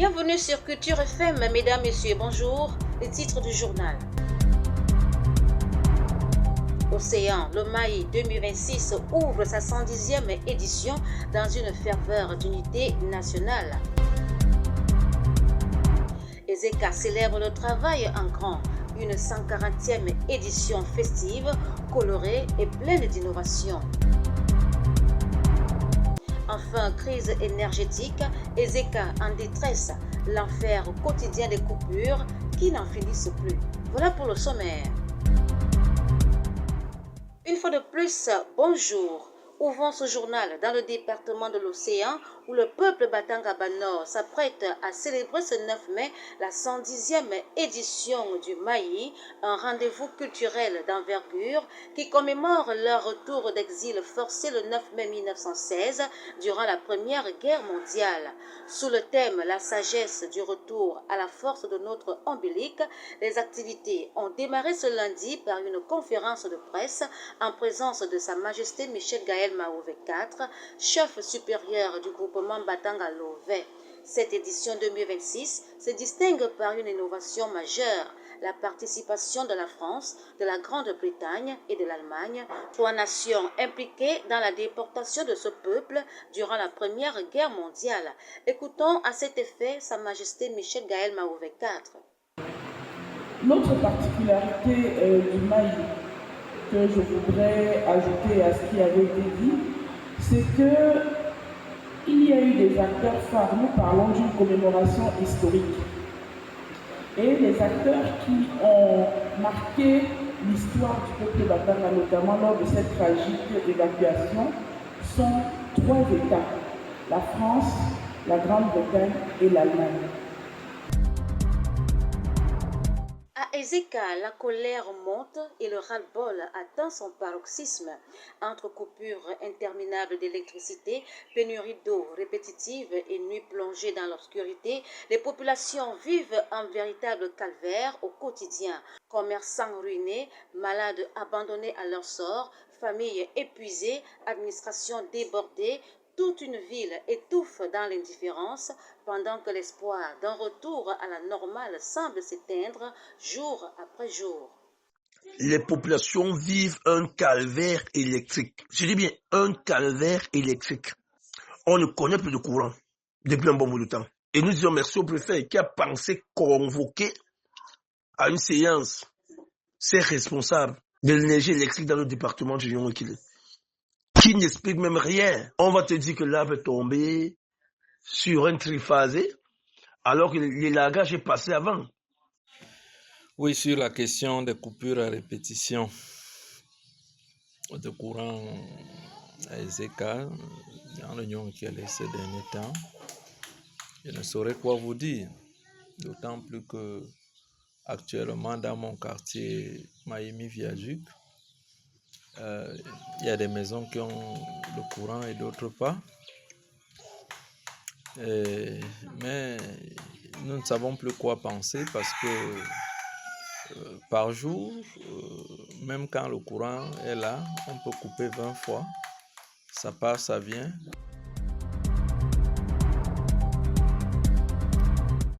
Bienvenue sur Culture FM, mesdames, messieurs, bonjour. Les titres du journal. Océan, le Maï 2026 ouvre sa 110e édition dans une ferveur d'unité nationale. Ezeka célèbre le travail en grand, une 140e édition festive, colorée et pleine d'innovation. Enfin, crise énergétique, Ezeka en détresse, l'enfer quotidien des coupures qui n'en finissent plus. Voilà pour le sommaire. Une fois de plus, bonjour. Ouvrons ce journal dans le département de l'Océan où le peuple Batanga-Banor s'apprête à célébrer ce 9 mai la 110e édition du Maï, un rendez-vous culturel d'envergure qui commémore leur retour d'exil forcé le 9 mai 1916 durant la Première Guerre mondiale. Sous le thème « La sagesse du retour à la force de notre ombilic », les activités ont démarré ce lundi par une conférence de presse en présence de Sa Majesté Michel Gaël Maouvé IV, chef supérieur du groupement Batanga Lové. Cette édition 2026 se distingue par une innovation majeure, la participation de la France, de la Grande-Bretagne et de l'Allemagne, trois nations impliquées dans la déportation de ce peuple durant la Première Guerre mondiale. Écoutons à cet effet Sa Majesté Michel Gaël Maouvé IV. L'autre particularité du Maï que je voudrais ajouter à ce qui avait été dit, c'est qu'il y a eu des acteurs phares. Nous parlons d'une commémoration historique. Et les acteurs qui ont marqué l'histoire du peuple Batanga, notamment lors de cette tragique évacuation, sont trois États, la France, la Grande-Bretagne et l'Allemagne. À Ezeka, la colère monte et le ras-le-bol atteint son paroxysme. Entre coupures interminables d'électricité, pénurie d'eau répétitive et nuits plongées dans l'obscurité, les populations vivent un véritable calvaire au quotidien. Commerçants ruinés, malades abandonnés à leur sort, familles épuisées, administration débordée, toute une ville étouffe dans l'indifférence pendant que l'espoir d'un retour à la normale semble s'éteindre jour après jour. Les populations vivent un calvaire électrique. Je dis bien un calvaire électrique. On ne connaît plus de courant depuis un bon bout de temps. Et nous disons merci au préfet qui a pensé convoquer à une séance ses responsables de l'énergie électrique dans le département de Lyon qui n'explique même rien. On va te dire que l'arbre est tombé sur un triphasé alors que l'élagage est passé avant. Oui, sur la question des coupures à répétition de courant à Ezeka, dans l'Union qui a laissé ces derniers temps, je ne saurais quoi vous dire, d'autant plus que actuellement dans mon quartier Maïmi Viaduc, il y a des maisons qui ont le courant et d'autres pas. Mais nous ne savons plus quoi penser parce que par jour, même quand le courant est là, on peut couper 20 fois. Ça part, ça vient.